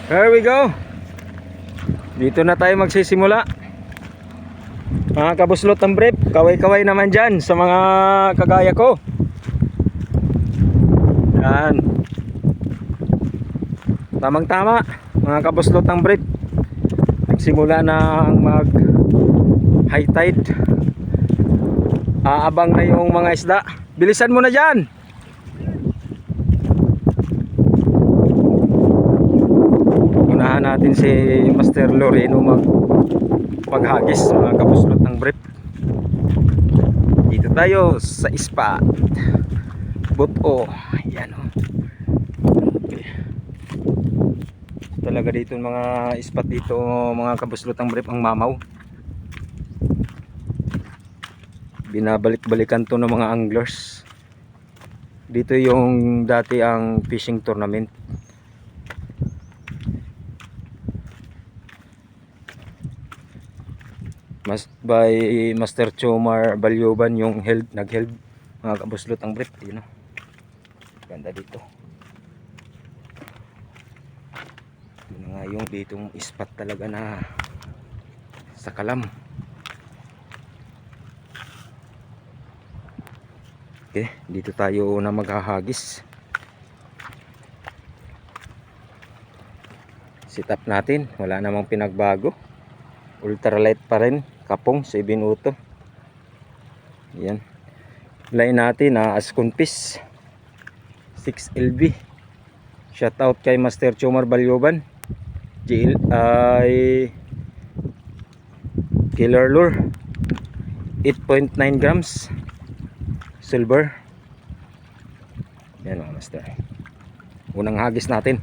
There we go. Dito na tayo magsisimula. Mga kabuslot ng brief, kaway-kaway naman dyan sa mga kagaya ko. Yan. Tamang-tama, mga kabuslot ng brief. Nagsimula na mag high tide. Aabang na yung mga isda. Bilisan mo na dyan. Unahan natin si Master Loreno paghagis, mga kabuslot ng brief. Dito tayo sa spot Buto. Ayan o. Okay. Talaga dito mga spot dito, mga kabuslot ng brief, ang mamaw. Binabalik-balikan to ng mga anglers. Dito yung dati ang fishing tournament. By Master Chomar Balyoban yung nag-held, mga kabuslot ang brief. Yun o. Ganda dito. Yun nga yung ditong spot talaga na sa kalam. Okay, dito tayo na maghahagis. Sit up natin, wala namang pinagbago. Ultralight pa rin, kapong 7 uto. Yan. Line natin na Asconfish 6LB. Shout out kay Master Chomar Balyoban. ay Killer Lure 8.9 grams silver. Yan mga master, unang hagis natin.